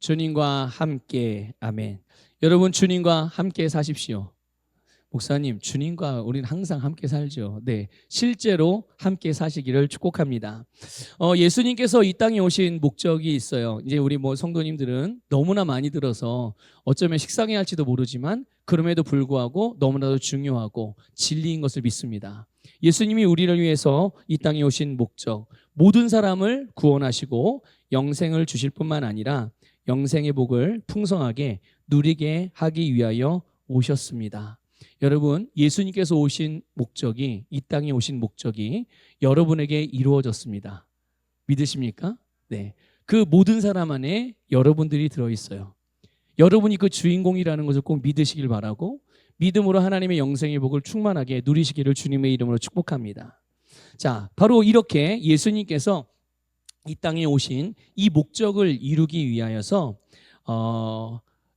주님과 함께. 아멘. 여러분, 주님과 함께 사십시오. 목사님, 주님과 우리는 항상 함께 살죠. 네, 실제로 함께 사시기를 축복합니다. 예수님께서 이 땅에 오신 목적이 있어요. 이제 우리 성도님들은 너무나 많이 들어서 어쩌면 식상해 할지도 모르지만 그럼에도 불구하고 너무나도 중요하고 진리인 것을 믿습니다. 예수님이 우리를 위해서 이 땅에 오신 목적, 모든 사람을 구원하시고 영생을 주실 뿐만 아니라 영생의 복을 풍성하게 누리게 하기 위하여 오셨습니다. 여러분, 예수님께서 오신 목적이, 이 땅에 오신 목적이 여러분에게 이루어졌습니다. 믿으십니까? 네. 그 모든 사람 안에 여러분들이 들어있어요. 여러분이 그 주인공이라는 것을 꼭 믿으시길 바라고, 믿음으로 하나님의 영생의 복을 충만하게 누리시기를 주님의 이름으로 축복합니다. 자, 바로 이렇게 예수님께서 이 땅에 오신 이 목적을 이루기 위하여서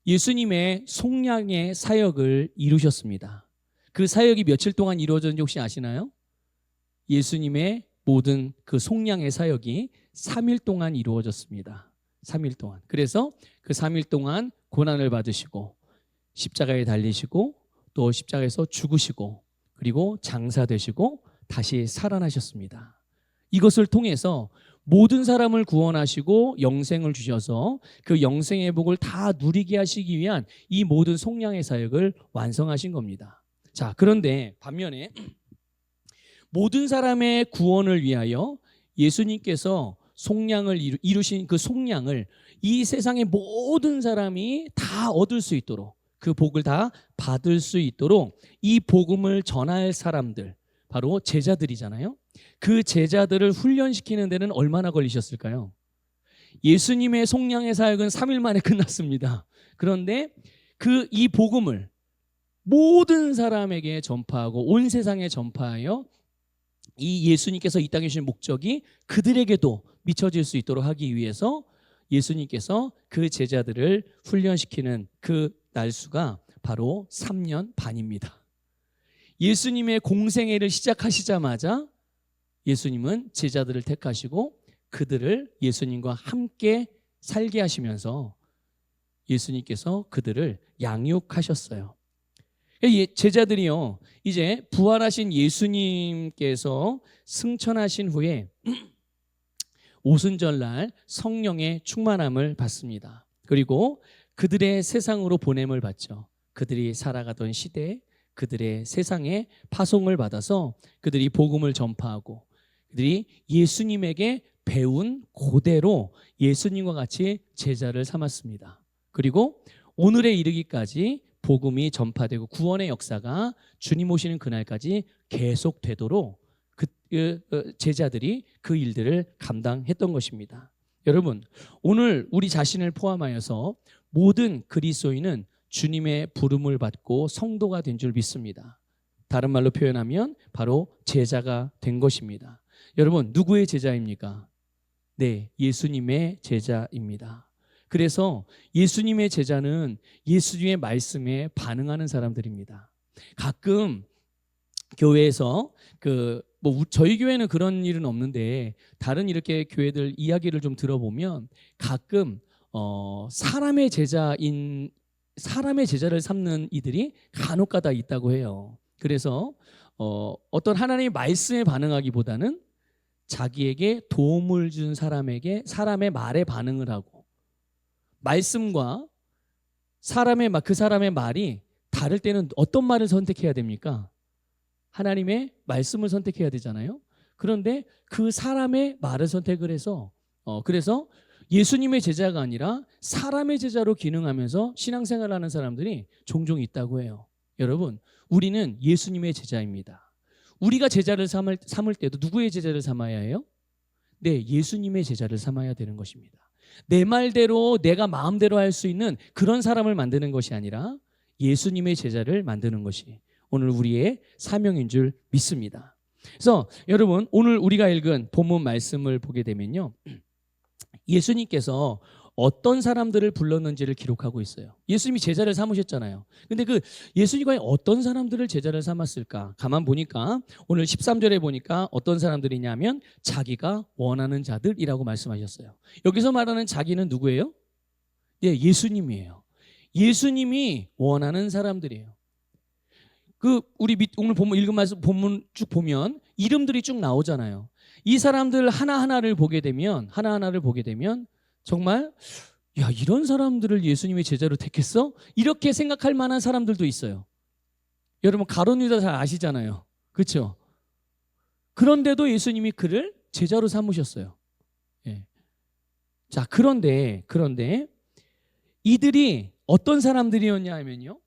예수님의 속량의 사역을 이루셨습니다. 그 사역이 며칠 동안 이루어졌는지 혹시 아시나요? 예수님의 모든 그 속량의 사역이 3일 동안 이루어졌습니다. 3일 동안. 그래서 그 3일 동안 고난을 받으시고 십자가에 달리시고 또 십자가에서 죽으시고 그리고 장사되시고 다시 살아나셨습니다. 이것을 통해서 모든 사람을 구원하시고 영생을 주셔서 그 영생의 복을 다 누리게 하시기 위한 이 모든 속량의 사역을 완성하신 겁니다. 자, 그런데 반면에 모든 사람의 구원을 위하여 예수님께서 속량을 이루신 그 속량을 이 세상의 모든 사람이 다 얻을 수 있도록, 그 복을 다 받을 수 있도록 이 복음을 전할 사람들, 바로 제자들이잖아요. 그 제자들을 훈련시키는 데는 얼마나 걸리셨을까요? 예수님의 속량의 사역은 3일 만에 끝났습니다. 그런데 이 복음을 모든 사람에게 전파하고 온 세상에 전파하여 이 예수님께서 이 땅에 주신 목적이 그들에게도 미쳐질 수 있도록 하기 위해서 예수님께서 그 제자들을 훈련시키는 그 날수가 바로 3년 반입니다. 예수님의 공생애를 시작하시자마자 예수님은 제자들을 택하시고 그들을 예수님과 함께 살게 하시면서 예수님께서 그들을 양육하셨어요. 제자들이요, 이제 부활하신 예수님께서 승천하신 후에 오순절날 성령의 충만함을 받습니다. 그리고 그들의 세상으로 보냄을 받죠. 그들이 살아가던 시대에 그들의 세상에 파송을 받아서 그들이 복음을 전파하고 그들이 예수님에게 배운 그대로 예수님과 같이 제자를 삼았습니다. 그리고 오늘에 이르기까지 복음이 전파되고 구원의 역사가 주님 오시는 그날까지 계속되도록 제자들이 그 일들을 감당했던 것입니다. 여러분, 오늘 우리 자신을 포함하여서 모든 그리스도인은 주님의 부름을 받고 성도가 된 줄 믿습니다. 다른 말로 표현하면 바로 제자가 된 것입니다. 여러분, 누구의 제자입니까? 네, 예수님의 제자입니다. 그래서 예수님의 제자는 예수님의 말씀에 반응하는 사람들입니다. 가끔 교회에서 저희 교회는 그런 일은 없는데 다른 이렇게 교회들 이야기를 좀 들어보면 가끔 사람의 제자를 삼는 이들이 간혹가다 있다고 해요. 그래서 어떤 하나님의 말씀에 반응하기보다는 자기에게 도움을 준 사람의 말에 반응을 하고, 말씀과 그 사람의 말이 다를 때는 어떤 말을 선택해야 됩니까? 하나님의 말씀을 선택해야 되잖아요. 그런데 그 사람의 말을 선택을 해서 그래서 예수님의 제자가 아니라 사람의 제자로 기능하면서 신앙생활을 하는 사람들이 종종 있다고 해요. 여러분, 우리는 예수님의 제자입니다. 우리가 제자를 삼을 때도 누구의 제자를 삼아야 해요? 네, 예수님의 제자를 삼아야 되는 것입니다. 내 말대로 내가 마음대로 할 수 있는 그런 사람을 만드는 것이 아니라 예수님의 제자를 만드는 것이 오늘 우리의 사명인 줄 믿습니다. 그래서 여러분, 오늘 우리가 읽은 본문 말씀을 보게 되면요, 예수님께서 어떤 사람들을 불렀는지를 기록하고 있어요. 예수님이 제자를 삼으셨잖아요. 근데 예수님이 과연 어떤 사람들을 제자를 삼았을까? 가만 보니까 오늘 13절에 보니까 어떤 사람들이냐면 자기가 원하는 자들이라고 말씀하셨어요. 여기서 말하는 자기는 누구예요? 예, 예수님이에요. 예수님이 원하는 사람들이에요. 우리 오늘 읽은 말씀 본문 쭉 보면 이름들이 쭉 나오잖아요. 이 사람들 하나하나를 보게 되면 정말 야, 이런 사람들을 예수님의 제자로 택했어? 이렇게 생각할 만한 사람들도 있어요. 여러분 가룟 유다 잘 아시잖아요. 그렇죠? 그런데도 예수님이 그를 제자로 삼으셨어요. 예. 자, 그런데 이들이 어떤 사람들이었냐 하면요,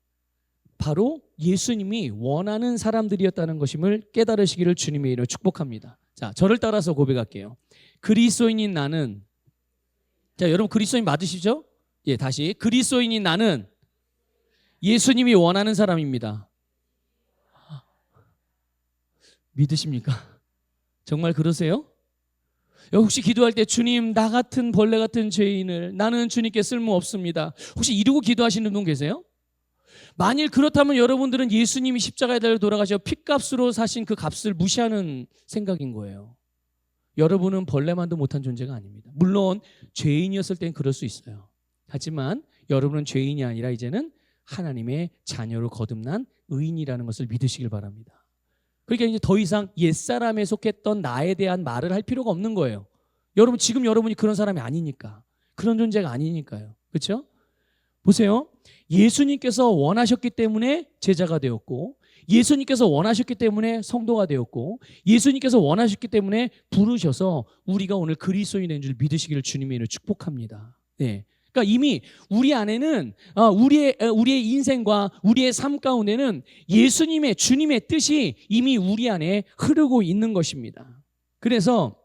바로 예수님이 원하는 사람들이었다는 것임을 깨달으시기를 주님의 이름으로 축복합니다. 자, 저를 따라서 고백할게요. 그리스도인인 나는, 자, 여러분 그리스도인 맞으시죠? 예, 다시 그리스도인인 나는 예수님이 원하는 사람입니다. 믿으십니까? 정말 그러세요? 혹시 기도할 때 주님, 나 같은 벌레 같은 죄인을, 나는 주님께 쓸모없습니다, 혹시 이러고 기도하시는 분 계세요? 만일 그렇다면 여러분들은 예수님이 십자가에 달려 돌아가셔 핏값으로 사신 그 값을 무시하는 생각인 거예요. 여러분은 벌레만도 못한 존재가 아닙니다. 물론 죄인이었을 땐 그럴 수 있어요. 하지만 여러분은 죄인이 아니라 이제는 하나님의 자녀로 거듭난 의인이라는 것을 믿으시길 바랍니다. 그러니까 이제 더 이상 옛사람에 속했던 나에 대한 말을 할 필요가 없는 거예요. 여러분 지금 여러분이 그런 사람이 아니니까, 그런 존재가 아니니까요. 그렇죠? 보세요. 예수님께서 원하셨기 때문에 제자가 되었고, 예수님께서 원하셨기 때문에 성도가 되었고, 예수님께서 원하셨기 때문에 부르셔서 우리가 오늘 그리스도인인 줄 믿으시기를 주님의 이름으로 축복합니다. 네. 그러니까 이미 우리 안에는 우리의 인생과 우리의 삶 가운데는 예수님의, 주님의 뜻이 이미 우리 안에 흐르고 있는 것입니다. 그래서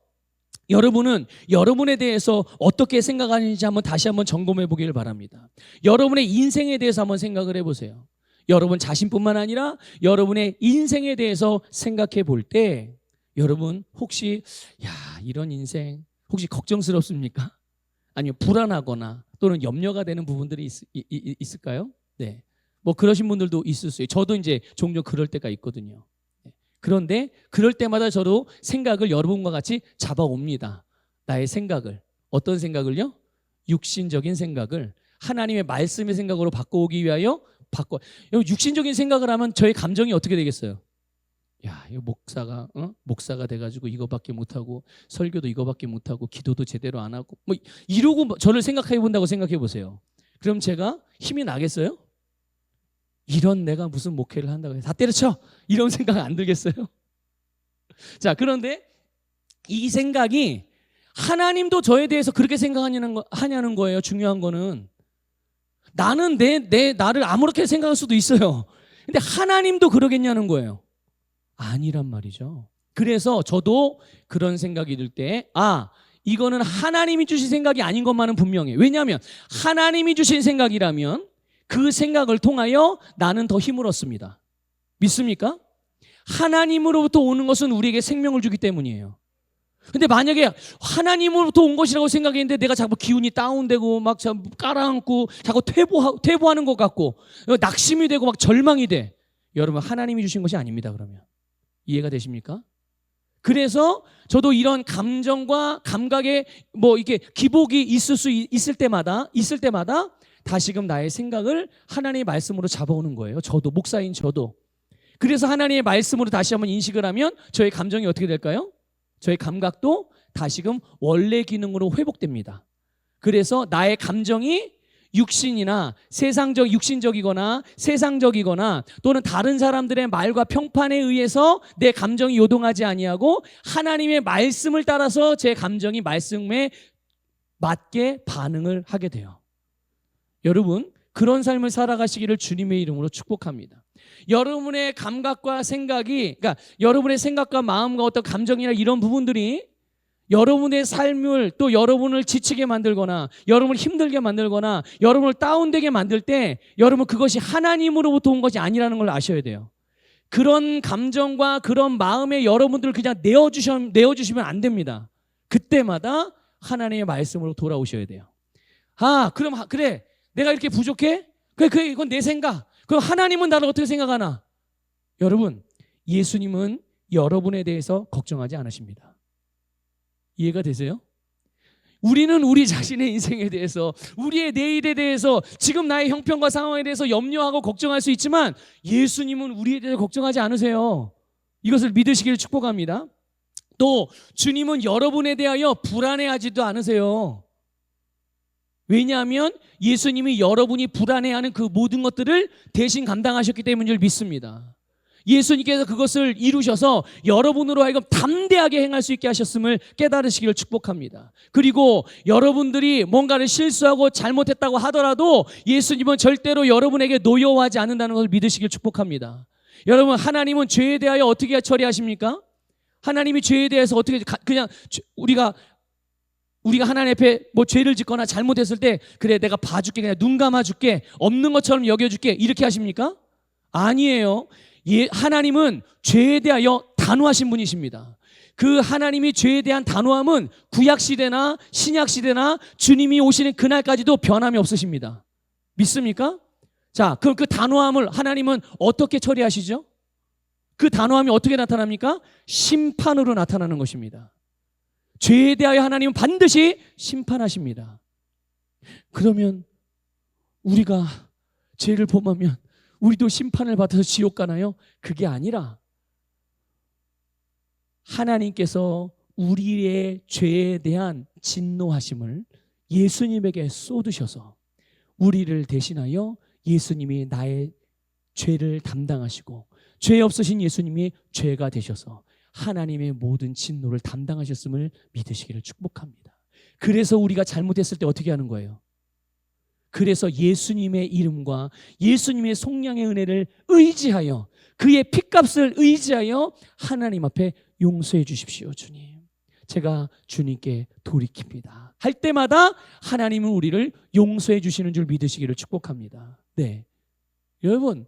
여러분은 여러분에 대해서 어떻게 생각하는지 다시 한번 점검해 보기를 바랍니다. 여러분의 인생에 대해서 한번 생각을 해보세요. 여러분 자신뿐만 아니라 여러분의 인생에 대해서 생각해 볼 때 여러분 혹시 이런 인생 혹시 걱정스럽습니까? 아니면 불안하거나 또는 염려가 되는 부분들이 있을까요? 네, 뭐 그러신 분들도 있을 수 있어요. 저도 이제 종종 그럴 때가 있거든요. 그런데 그럴 때마다 저도 생각을 여러분과 같이 잡아옵니다. 나의 생각을, 어떤 생각을요? 육신적인 생각을 하나님의 말씀의 생각으로 바꿔오기 위하여 육신적인 생각을 하면 저의 감정이 어떻게 되겠어요? 야, 이거 목사가 돼가지고 이거밖에 못하고 설교도 이거밖에 못하고 기도도 제대로 안 하고 뭐 이러고 저를 생각해 본다고 생각해 보세요. 그럼 제가 힘이 나겠어요? 이런 내가 무슨 목회를 한다고 해서 다 때려쳐, 이런 생각 안 들겠어요? 자, 그런데 이 생각이 하나님도 저에 대해서 그렇게 생각하냐는 거예요. 중요한 거는 나는 나를 아무렇게 생각할 수도 있어요. 근데 하나님도 그러겠냐는 거예요. 아니란 말이죠. 그래서 저도 그런 생각이 들 때 이거는 하나님이 주신 생각이 아닌 것만은 분명해. 왜냐하면 하나님이 주신 생각이라면 그 생각을 통하여 나는 더 힘을 얻습니다. 믿습니까? 하나님으로부터 오는 것은 우리에게 생명을 주기 때문이에요. 근데 만약에 하나님으로부터 온 것이라고 생각했는데 내가 자꾸 기운이 다운되고 막 깔아앉고 자꾸 퇴보하는 것 같고 낙심이 되고 막 절망이 돼. 여러분 하나님이 주신 것이 아닙니다. 그러면 이해가 되십니까? 그래서 저도 이런 감정과 감각에 이렇게 기복이 있을 때마다 다시금 나의 생각을 하나님의 말씀으로 잡아오는 거예요. 저도, 목사인 저도. 그래서 하나님의 말씀으로 다시 한번 인식을 하면 저의 감정이 어떻게 될까요? 저의 감각도 다시금 원래 기능으로 회복됩니다. 그래서 나의 감정이 육신적이거나 세상적이거나 또는 다른 사람들의 말과 평판에 의해서 내 감정이 요동하지 아니하고 하나님의 말씀을 따라서 제 감정이 말씀에 맞게 반응을 하게 돼요. 여러분 그런 삶을 살아가시기를 주님의 이름으로 축복합니다. 여러분의 감각과 생각이, 그러니까 여러분의 생각과 마음과 어떤 감정이나 이런 부분들이 여러분의 삶을 또 여러분을 지치게 만들거나 여러분을 힘들게 만들거나 여러분을 다운되게 만들 때 여러분 그것이 하나님으로부터 온 것이 아니라는 걸 아셔야 돼요. 그런 감정과 그런 마음에 여러분들을 그냥 내어주시면 안 됩니다. 그때마다 하나님의 말씀으로 돌아오셔야 돼요. 그럼 그래 내가 이렇게 부족해? 그래 이건 내 생각. 그럼 하나님은 나를 어떻게 생각하나? 여러분 예수님은 여러분에 대해서 걱정하지 않으십니다. 이해가 되세요? 우리는 우리 자신의 인생에 대해서, 우리의 내일에 대해서, 지금 나의 형편과 상황에 대해서 염려하고 걱정할 수 있지만 예수님은 우리에 대해서 걱정하지 않으세요. 이것을 믿으시기를 축복합니다. 또 주님은 여러분에 대하여 불안해하지도 않으세요. 왜냐하면 예수님이 여러분이 불안해하는 그 모든 것들을 대신 감당하셨기 때문인 줄 믿습니다. 예수님께서 그것을 이루셔서 여러분으로 하여금 담대하게 행할 수 있게 하셨음을 깨달으시기를 축복합니다. 그리고 여러분들이 뭔가를 실수하고 잘못했다고 하더라도 예수님은 절대로 여러분에게 노여워하지 않는다는 것을 믿으시기를 축복합니다. 여러분, 하나님은 죄에 대하여 어떻게 처리하십니까? 하나님이 죄에 대해서 어떻게, 그냥 우리가 하나님 앞에 뭐 죄를 짓거나 잘못했을 때, 그래 내가 봐줄게, 그냥 눈 감아줄게, 없는 것처럼 여겨줄게, 이렇게 하십니까? 아니에요. 하나님은 죄에 대하여 단호하신 분이십니다. 그 하나님이 죄에 대한 단호함은 구약시대나 신약시대나 주님이 오시는 그날까지도 변함이 없으십니다. 믿습니까? 자, 그럼 그 단호함을 하나님은 어떻게 처리하시죠? 그 단호함이 어떻게 나타납니까? 심판으로 나타나는 것입니다. 죄에 대하여 하나님은 반드시 심판하십니다. 그러면 우리가 죄를 범하면 우리도 심판을 받아서 지옥 가나요? 그게 아니라 하나님께서 우리의 죄에 대한 진노하심을 예수님에게 쏟으셔서 우리를 대신하여 예수님이 나의 죄를 담당하시고, 죄 없으신 예수님이 죄가 되셔서 하나님의 모든 진노를 담당하셨음을 믿으시기를 축복합니다. 그래서 우리가 잘못했을 때 어떻게 하는 거예요? 그래서 예수님의 이름과 예수님의 속량의 은혜를 의지하여, 그의 핏값을 의지하여 하나님 앞에 용서해 주십시오. 주님, 제가 주님께 돌이킵니다 할 때마다 하나님은 우리를 용서해 주시는 줄 믿으시기를 축복합니다. 네, 여러분,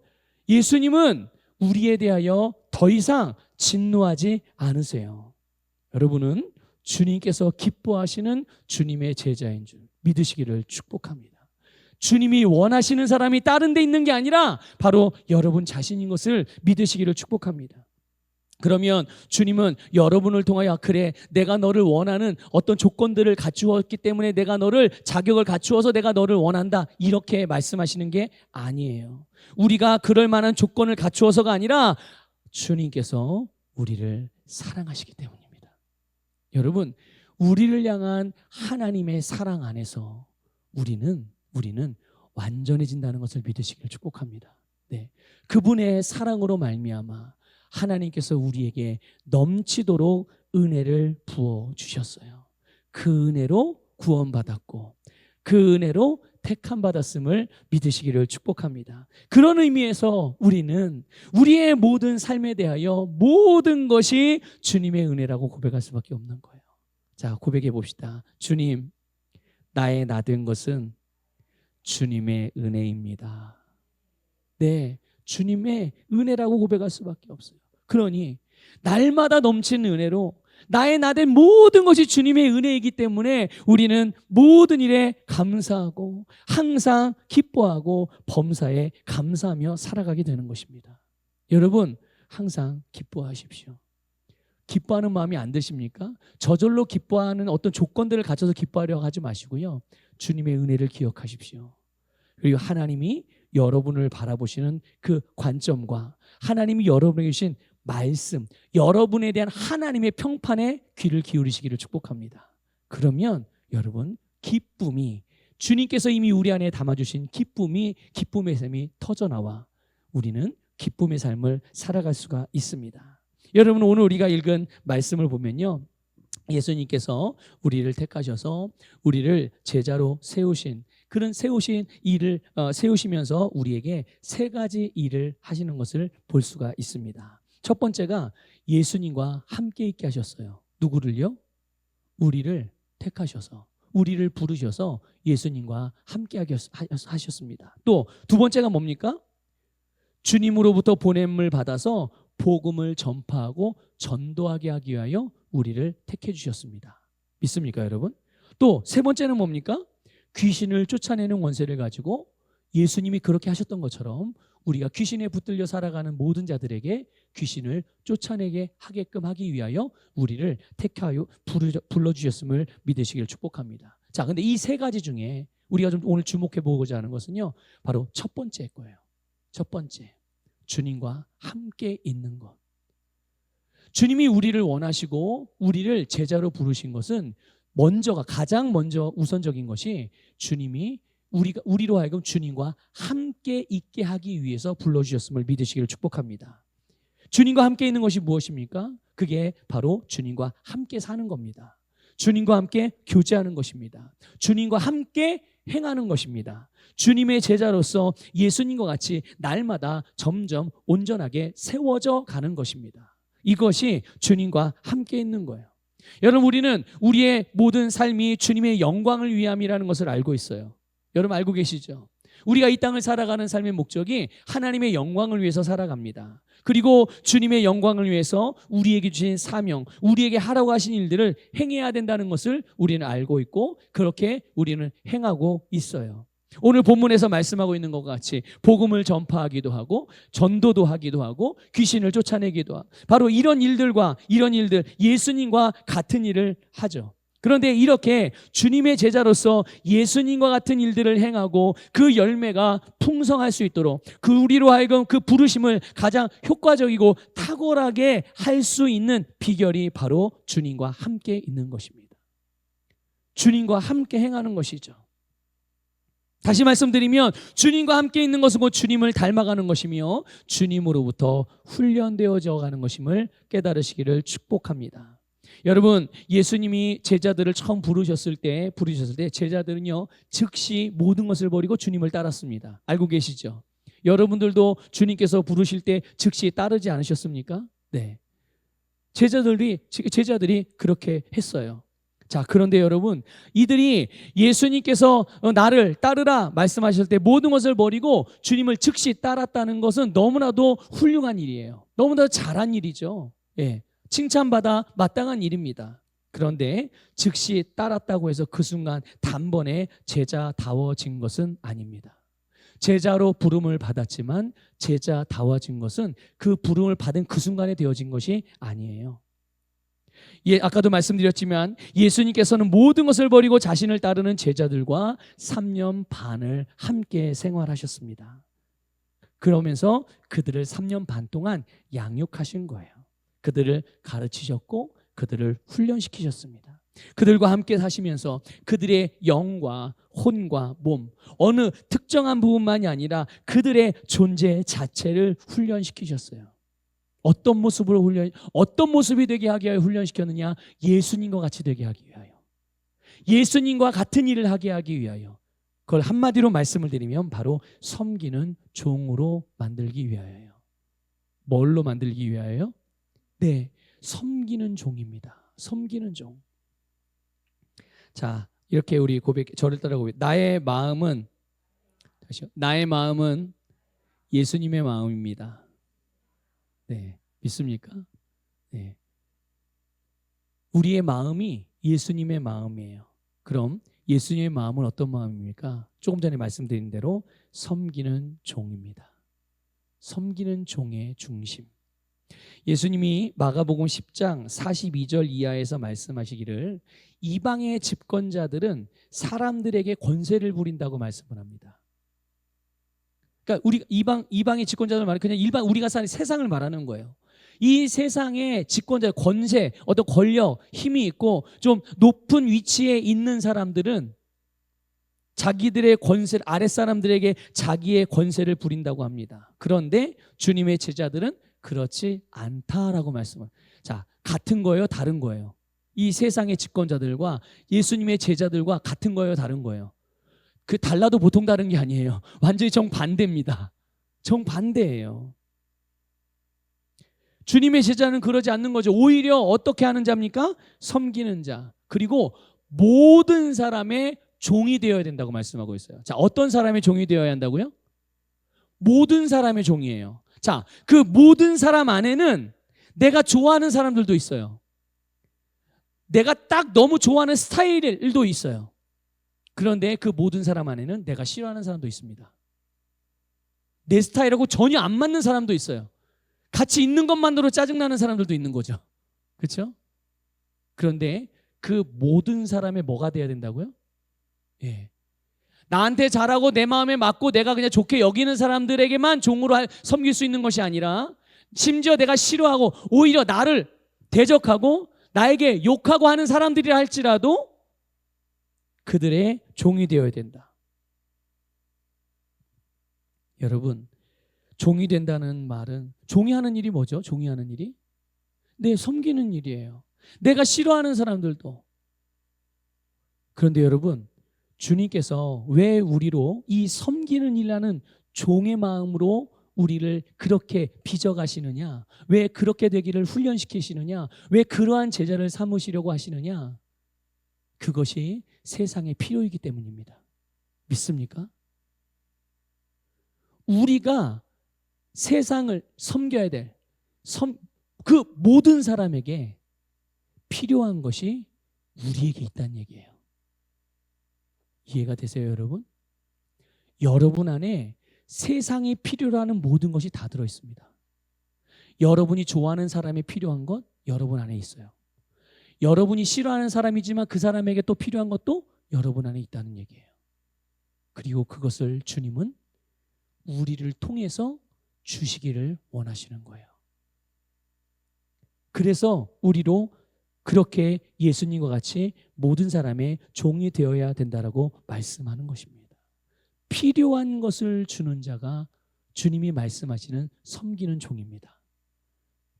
예수님은 우리에 대하여 더 이상 진노하지 않으세요. 여러분은 주님께서 기뻐하시는 주님의 제자인 줄 믿으시기를 축복합니다. 주님이 원하시는 사람이 다른 데 있는 게 아니라 바로 여러분 자신인 것을 믿으시기를 축복합니다. 그러면 주님은 여러분을 통하여, 그래 내가 너를 원하는 어떤 조건들을 갖추었기 때문에 내가 너를, 자격을 갖추어서 내가 너를 원한다, 이렇게 말씀하시는 게 아니에요. 우리가 그럴 만한 조건을 갖추어서가 아니라 주님께서 우리를 사랑하시기 때문입니다. 여러분, 우리를 향한 하나님의 사랑 안에서 우리는 완전해진다는 것을 믿으시기를 축복합니다. 네, 그분의 사랑으로 말미암아 하나님께서 우리에게 넘치도록 은혜를 부어 주셨어요. 그 은혜로 구원받았고 그 은혜로 택함 받았음을 믿으시기를 축복합니다. 그런 의미에서 우리는 우리의 모든 삶에 대하여 모든 것이 주님의 은혜라고 고백할 수밖에 없는 거예요. 자, 고백해 봅시다. 주님, 나의 나된 것은 주님의 은혜입니다. 네, 주님의 은혜라고 고백할 수밖에 없어요. 그러니 날마다 넘치는 은혜로 나의 나된 모든 것이 주님의 은혜이기 때문에 우리는 모든 일에 감사하고 항상 기뻐하고 범사에 감사하며 살아가게 되는 것입니다. 여러분, 항상 기뻐하십시오. 기뻐하는 마음이 안 드십니까? 저절로 기뻐하는 어떤 조건들을 갖춰서 기뻐하려고 하지 마시고요, 주님의 은혜를 기억하십시오. 그리고 하나님이 여러분을 바라보시는 그 관점과 하나님이 여러분에게 주신 말씀, 여러분에 대한 하나님의 평판에 귀를 기울이시기를 축복합니다. 그러면 여러분, 기쁨이, 주님께서 이미 우리 안에 담아주신 기쁨의 샘이 터져나와 우리는 기쁨의 삶을 살아갈 수가 있습니다. 여러분, 오늘 우리가 읽은 말씀을 보면요, 예수님께서 우리를 택하셔서 우리를 제자로 세우신, 그런 세우시면서 우리에게 세 가지 일을 하시는 것을 볼 수가 있습니다. 첫 번째가 예수님과 함께 있게 하셨어요. 누구를요? 우리를 택하셔서, 우리를 부르셔서 예수님과 함께 하셨습니다. 또 두 번째가 뭡니까? 주님으로부터 보냄을 받아서 복음을 전파하고 전도하게 하기 위하여 우리를 택해 주셨습니다. 믿습니까, 여러분? 또 세 번째는 뭡니까? 귀신을 쫓아내는 권세를 가지고 예수님이 그렇게 하셨던 것처럼 우리가 귀신에 붙들려 살아가는 모든 자들에게 귀신을 쫓아내게 하게끔 하기 위하여 우리를 택하여 불러주셨음을 믿으시기를 축복합니다. 자, 근데 이 세 가지 중에 우리가 좀 오늘 주목해 보고자 하는 것은요, 바로 첫 번째 거예요. 첫 번째, 주님과 함께 있는 것. 주님이 우리를 원하시고 우리를 제자로 부르신 것은 가장 먼저 우선적인 것이 주님이 우리로 하여금 주님과 함께 있게 하기 위해서 불러주셨음을 믿으시기를 축복합니다. 주님과 함께 있는 것이 무엇입니까? 그게 바로 주님과 함께 사는 겁니다. 주님과 함께 교제하는 것입니다. 주님과 함께 행하는 것입니다. 주님의 제자로서 예수님과 같이 날마다 점점 온전하게 세워져 가는 것입니다. 이것이 주님과 함께 있는 거예요. 여러분, 우리는 우리의 모든 삶이 주님의 영광을 위함이라는 것을 알고 있어요. 여러분 알고 계시죠? 우리가 이 땅을 살아가는 삶의 목적이 하나님의 영광을 위해서 살아갑니다. 그리고 주님의 영광을 위해서 우리에게 주신 사명, 우리에게 하라고 하신 일들을 행해야 된다는 것을 우리는 알고 있고 그렇게 우리는 행하고 있어요. 오늘 본문에서 말씀하고 있는 것과 같이 복음을 전파하기도 하고 전도도 하기도 하고 귀신을 쫓아내기도 하고 바로 이런 일들 예수님과 같은 일을 하죠. 그런데 이렇게 주님의 제자로서 예수님과 같은 일들을 행하고 그 열매가 풍성할 수 있도록 우리로 하여금 그 부르심을 가장 효과적이고 탁월하게 할 수 있는 비결이 바로 주님과 함께 있는 것입니다. 주님과 함께 행하는 것이죠. 다시 말씀드리면 주님과 함께 있는 것은 곧 주님을 닮아가는 것이며 주님으로부터 훈련되어져 가는 것임을 깨달으시기를 축복합니다. 여러분, 예수님이 제자들을 처음 부르셨을 때 제자들은요 즉시 모든 것을 버리고 주님을 따랐습니다. 알고 계시죠? 여러분들도 주님께서 부르실 때 즉시 따르지 않으셨습니까? 네. 제자들이 그렇게 했어요. 자, 그런데 여러분, 이들이 예수님께서 나를 따르라 말씀하실 때 모든 것을 버리고 주님을 즉시 따랐다는 것은 너무나도 훌륭한 일이에요. 너무나도 잘한 일이죠. 예. 칭찬받아 마땅한 일입니다. 그런데 즉시 따랐다고 해서 그 순간 단번에 제자다워진 것은 아닙니다. 제자로 부름을 받았지만 제자다워진 것은 그 부름을 받은 그 순간에 되어진 것이 아니에요. 아까도 말씀드렸지만 예수님께서는 모든 것을 버리고 자신을 따르는 제자들과 3년 반을 함께 생활하셨습니다. 그러면서 그들을 3년 반 동안 양육하신 거예요. 그들을 가르치셨고 그들을 훈련시키셨습니다. 그들과 함께 사시면서 그들의 영과 혼과 몸, 어느 특정한 부분만이 아니라 그들의 존재 자체를 훈련시키셨어요. 어떤 모습이 되게 하기 위하여 훈련시켰느냐? 예수님과 같이 되게 하기 위하여, 예수님과 같은 일을 하게 하기 위하여. 그걸 한마디로 말씀을 드리면 바로 섬기는 종으로 만들기 위하여요. 뭘로 만들기 위하여요? 네, 섬기는 종입니다. 섬기는 종. 자, 이렇게 우리 저를 따라 고백. 나의 마음은 예수님의 마음입니다. 네, 믿습니까? 네. 우리의 마음이 예수님의 마음이에요. 그럼 예수님의 마음은 어떤 마음입니까? 조금 전에 말씀드린 대로 섬기는 종입니다. 섬기는 종의 중심. 예수님이 마가복음 10장 42절 이하에서 말씀하시기를 이방의 집권자들은 사람들에게 권세를 부린다고 말씀을 합니다. 그러니까 우리 이방의 집권자들 말은 그냥 일반 우리가 사는 세상을 말하는 거예요. 이 세상의 집권자, 권세, 어떤 권력, 힘이 있고 좀 높은 위치에 있는 사람들은 자기들의 권세를 아랫사람들에게 자기의 권세를 부린다고 합니다. 그런데 주님의 제자들은 그렇지 않다라고 말씀을. 자, 같은 거예요, 다른 거예요? 이 세상의 집권자들과 예수님의 제자들과 같은 거예요, 다른 거예요? 그 달라도 보통 다른 게 아니에요. 완전히 정반대입니다. 정반대예요. 주님의 제자는 그러지 않는 거죠. 오히려 어떻게 하는 자입니까? 섬기는 자. 그리고 모든 사람의 종이 되어야 된다고 말씀하고 있어요. 자, 어떤 사람의 종이 되어야 한다고요? 모든 사람의 종이에요. 자, 그 모든 사람 안에는 내가 좋아하는 사람들도 있어요. 내가 딱 너무 좋아하는 스타일들도 있어요. 그런데 그 모든 사람 안에는 내가 싫어하는 사람도 있습니다. 내 스타일하고 전혀 안 맞는 사람도 있어요. 같이 있는 것만으로 짜증나는 사람들도 있는 거죠. 그렇죠? 그런데 그 모든 사람의 뭐가 돼야 된다고요? 예. 나한테 잘하고 내 마음에 맞고 내가 그냥 좋게 여기는 사람들에게만 종으로 섬길 수 있는 것이 아니라 심지어 내가 싫어하고 오히려 나를 대적하고 나에게 욕하고 하는 사람들이라 할지라도 그들의 종이 되어야 된다. 여러분, 종이 된다는 말은 종이 하는 일이 뭐죠? 종이 하는 일이? 네, 섬기는 일이에요. 내가 싫어하는 사람들도. 그런데 여러분, 주님께서 왜 우리로 이 섬기는 일이라는 종의 마음으로 우리를 그렇게 빚어가시느냐? 왜 그렇게 되기를 훈련시키시느냐? 왜 그러한 제자를 삼으시려고 하시느냐? 그것이 세상의 필요이기 때문입니다. 믿습니까? 우리가 세상을 섬겨야 될 그 모든 사람에게 필요한 것이 우리에게 있다는 얘기예요. 이해가 되세요, 여러분? 여러분 안에 세상이 필요로 하는 모든 것이 다 들어있습니다. 여러분이 좋아하는 사람이 필요한 것 여러분 안에 있어요. 여러분이 싫어하는 사람이지만 그 사람에게 또 필요한 것도 여러분 안에 있다는 얘기예요. 그리고 그것을 주님은 우리를 통해서 주시기를 원하시는 거예요. 그래서 우리로 그렇게 예수님과 같이 모든 사람의 종이 되어야 된다라고 말씀하는 것입니다. 필요한 것을 주는 자가 주님이 말씀하시는 섬기는 종입니다.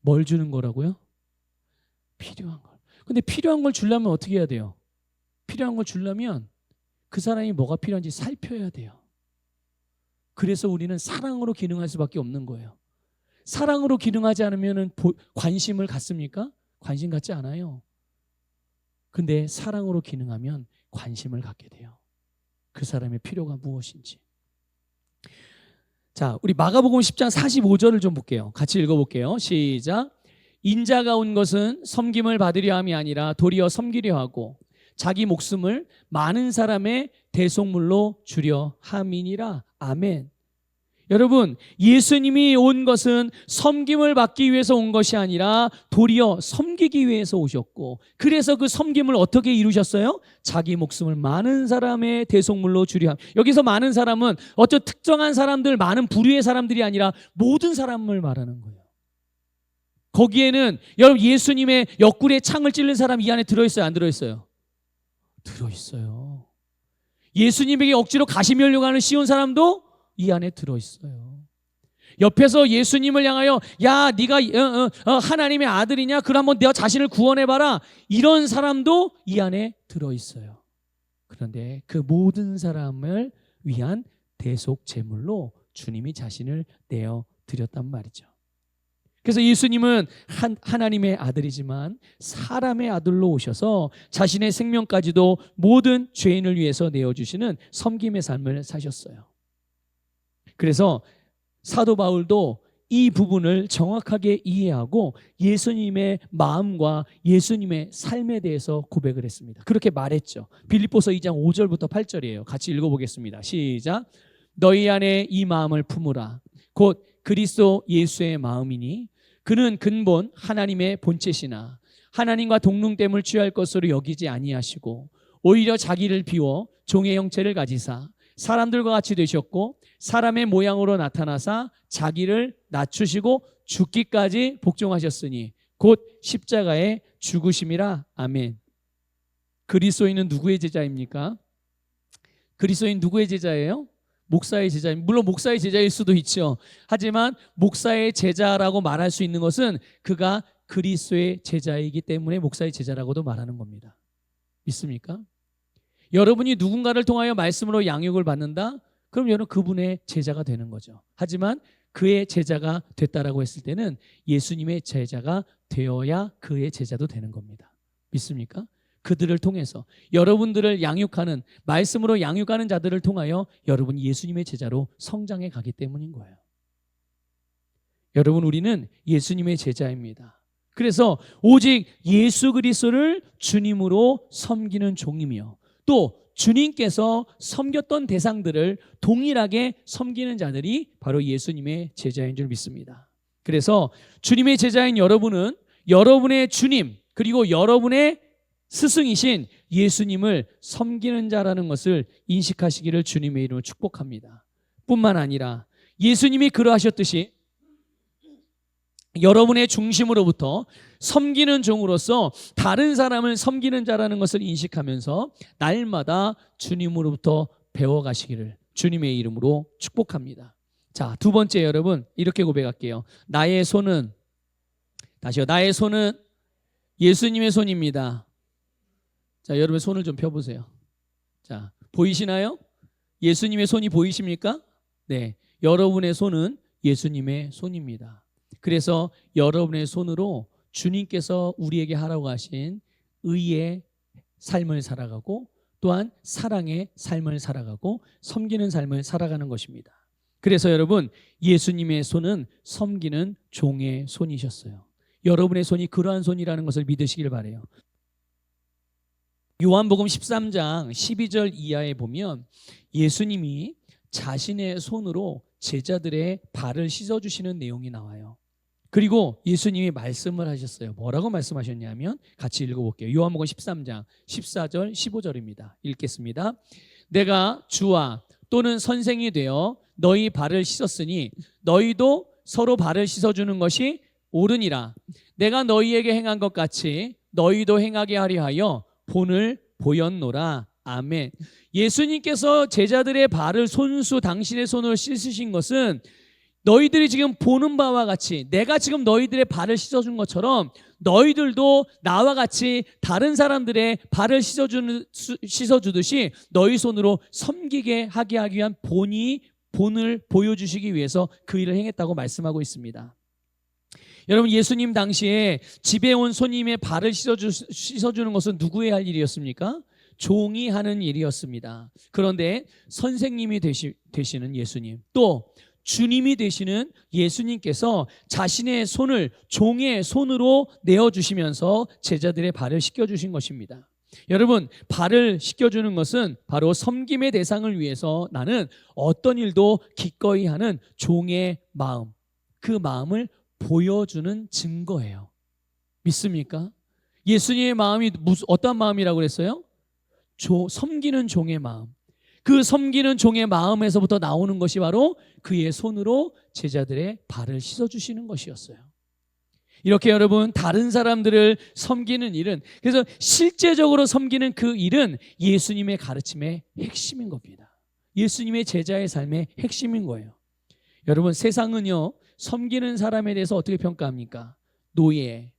뭘 주는 거라고요? 필요한 걸. 근데 필요한 걸 주려면 어떻게 해야 돼요? 필요한 걸 주려면 그 사람이 뭐가 필요한지 살펴야 돼요. 그래서 우리는 사랑으로 기능할 수밖에 없는 거예요. 사랑으로 기능하지 않으면 관심을 갖습니까? 관심 갖지 않아요. 근데 사랑으로 기능하면 관심을 갖게 돼요. 그 사람의 필요가 무엇인지. 자, 우리 마가복음 10장 45절을 좀 볼게요. 같이 읽어볼게요. 시작. 인자가 온 것은 섬김을 받으려 함이 아니라 도리어 섬기려 하고 자기 목숨을 많은 사람의 대속물로 주려 함이니라. 아멘. 여러분, 예수님이 온 것은 섬김을 받기 위해서 온 것이 아니라 도리어 섬기기 위해서 오셨고, 그래서 그 섬김을 어떻게 이루셨어요? 자기 목숨을 많은 사람의 대속물로 주려 함. 여기서 많은 사람은 어떤 특정한 사람들, 많은 부류의 사람들이 아니라 모든 사람을 말하는 거예요. 거기에는 여러분 예수님의 옆구리에 창을 찔른 사람 이 안에 들어있어요? 안 들어있어요? 들어있어요. 예수님에게 억지로 가시면려고 하는 쉬운 사람도 이 안에 들어있어요. 옆에서 예수님을 향하여 야 네가 하나님의 아들이냐? 그럼 한번 내 자신을 구원해봐라. 이런 사람도 이 안에 들어있어요. 그런데 그 모든 사람을 위한 대속 제물로 주님이 자신을 내어드렸단 말이죠. 그래서 예수님은 하나님의 아들이지만 사람의 아들로 오셔서 자신의 생명까지도 모든 죄인을 위해서 내어주시는 섬김의 삶을 사셨어요. 그래서 사도 바울도 이 부분을 정확하게 이해하고 예수님의 마음과 예수님의 삶에 대해서 고백을 했습니다. 그렇게 말했죠. 빌립보서 2장 5절부터 8절이에요. 같이 읽어보겠습니다. 시작. 너희 안에 이 마음을 품으라. 곧 그리스도 예수의 마음이니 그는 근본 하나님의 본체시나 하나님과 동등됨을 취할 것으로 여기지 아니하시고 오히려 자기를 비워 종의 형체를 가지사 사람들과 같이 되셨고 사람의 모양으로 나타나사 자기를 낮추시고 죽기까지 복종하셨으니 곧 십자가에 죽으심이라. 아멘. 그리스도인은 누구의 제자입니까? 그리스도인 누구의 제자예요? 목사의 제자입니다. 물론 목사의 제자일 수도 있죠. 하지만 목사의 제자라고 말할 수 있는 것은 그가 그리스도의 제자이기 때문에 목사의 제자라고도 말하는 겁니다. 믿습니까? 여러분이 누군가를 통하여 말씀으로 양육을 받는다? 그럼 여러분 그분의 제자가 되는 거죠. 하지만 그의 제자가 됐다라고 했을 때는 예수님의 제자가 되어야 그의 제자도 되는 겁니다. 믿습니까? 그들을 통해서 여러분들을 양육하는, 말씀으로 양육하는 자들을 통하여 여러분이 예수님의 제자로 성장해 가기 때문인 거예요. 여러분, 우리는 예수님의 제자입니다. 그래서 오직 예수 그리스도를 주님으로 섬기는 종이며 또 주님께서 섬겼던 대상들을 동일하게 섬기는 자들이 바로 예수님의 제자인 줄 믿습니다. 그래서 주님의 제자인 여러분은 여러분의 주님 그리고 여러분의 스승이신 예수님을 섬기는 자라는 것을 인식하시기를 주님의 이름으로 축복합니다. 뿐만 아니라 예수님이 그러하셨듯이 여러분의 중심으로부터 섬기는 종으로서 다른 사람을 섬기는 자라는 것을 인식하면서 날마다 주님으로부터 배워가시기를 주님의 이름으로 축복합니다. 자, 두 번째 여러분 이렇게 고백할게요. 나의 손은 다시요. 나의 손은 예수님의 손입니다. 자, 여러분 손을 좀 펴보세요. 자, 보이시나요? 예수님의 손이 보이십니까? 네, 여러분의 손은 예수님의 손입니다. 그래서 여러분의 손으로 주님께서 우리에게 하라고 하신 의의 삶을 살아가고 또한 사랑의 삶을 살아가고 섬기는 삶을 살아가는 것입니다. 그래서 여러분 예수님의 손은 섬기는 종의 손이셨어요. 여러분의 손이 그러한 손이라는 것을 믿으시길 바라요. 요한복음 13장 12절 이하에 보면 예수님이 자신의 손으로 제자들의 발을 씻어주시는 내용이 나와요. 그리고 예수님이 말씀을 하셨어요. 뭐라고 말씀하셨냐면 같이 읽어볼게요. 요한복음 13장 14절 15절입니다. 읽겠습니다. 내가 주와 또는 선생이 되어 너희 발을 씻었으니 너희도 서로 발을 씻어주는 것이 옳으니라. 내가 너희에게 행한 것 같이 너희도 행하게 하려 하여 본을 보였노라. 아멘. 예수님께서 제자들의 발을 손수 당신의 손으로 씻으신 것은 너희들이 지금 보는 바와 같이 내가 지금 너희들의 발을 씻어준 것처럼 너희들도 나와 같이 다른 사람들의 발을 씻어주듯이 너희 손으로 섬기게 하게 하기 위한 본을 보여주시기 위해서 그 일을 행했다고 말씀하고 있습니다. 여러분 예수님 당시에 집에 온 손님의 발을 씻어주는 것은 누구의 할 일이었습니까? 종이 하는 일이었습니다. 그런데 선생님이 되시는 예수님 또 주님이 되시는 예수님께서 자신의 손을 종의 손으로 내어주시면서 제자들의 발을 씻겨주신 것입니다. 여러분 발을 씻겨주는 것은 바로 섬김의 대상을 위해서 나는 어떤 일도 기꺼이 하는 종의 마음, 그 마음을 보여주는 증거예요. 믿습니까? 예수님의 마음이 어떤 마음이라고 그랬어요? 섬기는 종의 마음. 그 섬기는 종의 마음에서부터 나오는 것이 바로 그의 손으로 제자들의 발을 씻어주시는 것이었어요. 이렇게 여러분 다른 사람들을 섬기는 일은 그래서 실제적으로 섬기는 그 일은 예수님의 가르침의 핵심인 겁니다. 예수님의 제자의 삶의 핵심인 거예요. 여러분 세상은요 섬기는 사람에 대해서 어떻게 평가합니까? 노예,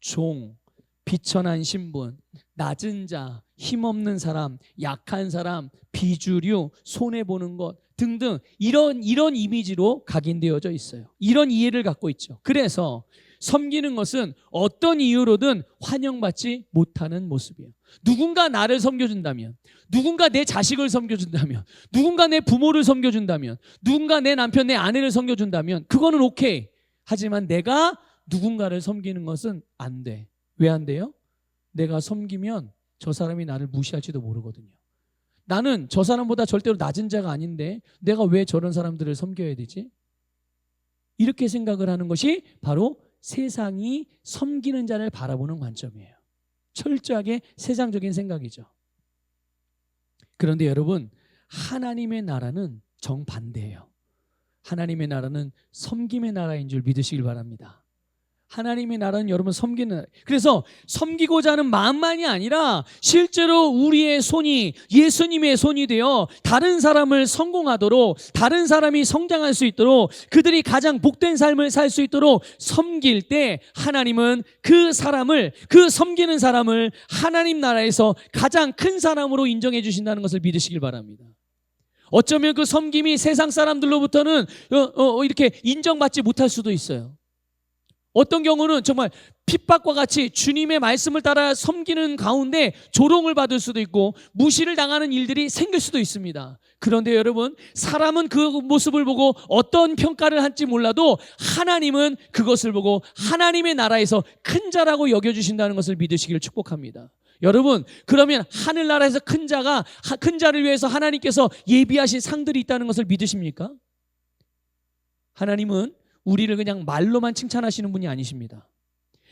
종, 비천한 신분, 낮은 자, 힘없는 사람, 약한 사람, 비주류, 손해보는 것 등등 이런 이미지로 각인되어져 있어요. 이런 이해를 갖고 있죠. 그래서 섬기는 것은 어떤 이유로든 환영받지 못하는 모습이에요. 누군가 나를 섬겨준다면, 누군가 내 자식을 섬겨준다면, 누군가 내 부모를 섬겨준다면, 누군가 내 남편, 내 아내를 섬겨준다면 그거는 오케이. 하지만 내가 누군가를 섬기는 것은 안 돼. 왜 안 돼요? 내가 섬기면 저 사람이 나를 무시할지도 모르거든요. 나는 저 사람보다 절대로 낮은 자가 아닌데 내가 왜 저런 사람들을 섬겨야 되지? 이렇게 생각을 하는 것이 바로 세상이 섬기는 자를 바라보는 관점이에요. 철저하게 세상적인 생각이죠. 그런데 여러분 하나님의 나라는 정반대예요. 하나님의 나라는 섬김의 나라인 줄 믿으시길 바랍니다. 하나님의 나라는 여러분 섬기는 나라. 그래서 섬기고자 하는 마음만이 아니라 실제로 우리의 손이 예수님의 손이 되어 다른 사람을 성공하도록 다른 사람이 성장할 수 있도록 그들이 가장 복된 삶을 살 수 있도록 섬길 때 하나님은 그 사람을 그 섬기는 사람을 하나님 나라에서 가장 큰 사람으로 인정해 주신다는 것을 믿으시길 바랍니다. 어쩌면 그 섬김이 세상 사람들로부터는 이렇게 인정받지 못할 수도 있어요. 어떤 경우는 정말 핍박과 같이 주님의 말씀을 따라 섬기는 가운데 조롱을 받을 수도 있고 무시를 당하는 일들이 생길 수도 있습니다. 그런데 여러분 사람은 그 모습을 보고 어떤 평가를 할지 몰라도 하나님은 그것을 보고 하나님의 나라에서 큰 자라고 여겨주신다는 것을 믿으시기를 축복합니다. 여러분, 그러면 하늘나라에서 큰 자를 위해서 하나님께서 예비하신 상들이 있다는 것을 믿으십니까? 하나님은 우리를 그냥 말로만 칭찬하시는 분이 아니십니다.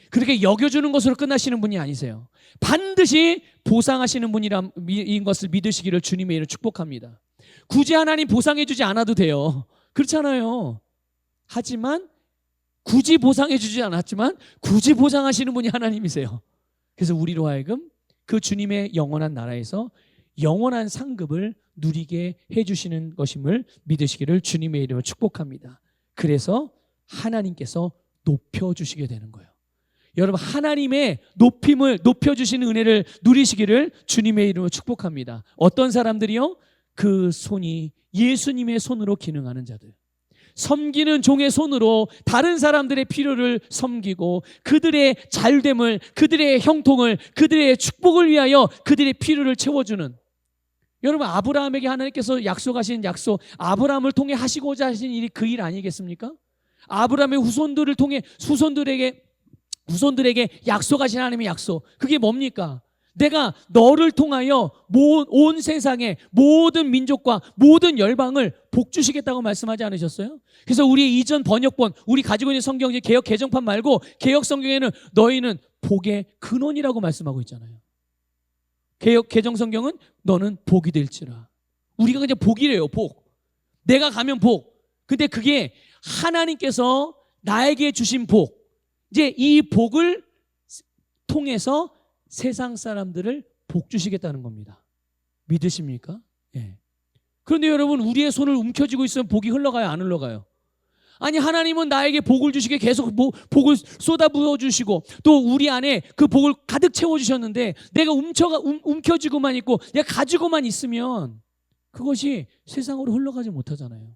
그렇게 여겨주는 것으로 끝나시는 분이 아니세요. 반드시 보상하시는 분인 것을 믿으시기를 주님의 이름으로 축복합니다. 굳이 하나님 보상해주지 않아도 돼요. 그렇잖아요. 하지만 굳이 보상해주지 않았지만 굳이 보상하시는 분이 하나님이세요. 그래서 우리로 하여금 그 주님의 영원한 나라에서 영원한 상급을 누리게 해주시는 것임을 믿으시기를 주님의 이름으로 축복합니다. 그래서 하나님께서 높여주시게 되는 거예요. 여러분, 하나님의 높여주시는 은혜를 누리시기를 주님의 이름으로 축복합니다. 어떤 사람들이요? 그 손이 예수님의 손으로 기능하는 자들, 섬기는 종의 손으로 다른 사람들의 필요를 섬기고 그들의 잘됨을, 그들의 형통을, 그들의 축복을 위하여 그들의 필요를 채워주는, 여러분, 아브라함에게 하나님께서 약속하신 약속, 아브라함을 통해 하시고자 하신 일이 그 일 아니겠습니까? 아브라함의 후손들에게 약속하신 하나님의 약속, 그게 뭡니까? 내가 너를 통하여 온 세상의 모든 민족과 모든 열방을 복주시겠다고 말씀하지 않으셨어요? 그래서 우리의 이전 번역본, 우리 가지고 있는 성경이 개역 개정판 말고 개역 성경에는 너희는 복의 근원이라고 말씀하고 있잖아요. 개역 개정 성경은 너는 복이 될지라. 우리가 그냥 복이래요. 복. 내가 가면 복. 근데 그게 하나님께서 나에게 주신 복, 이제 이 복을 통해서 세상 사람들을 복 주시겠다는 겁니다. 믿으십니까? 예. 그런데 여러분, 우리의 손을 움켜쥐고 있으면 복이 흘러가요, 안 흘러가요? 아니, 하나님은 나에게 복을 주시게 계속 복을 쏟아부어 주시고 또 우리 안에 그 복을 가득 채워주셨는데 내가 움켜쥐고만 있고 내가 가지고만 있으면 그것이 세상으로 흘러가지 못하잖아요.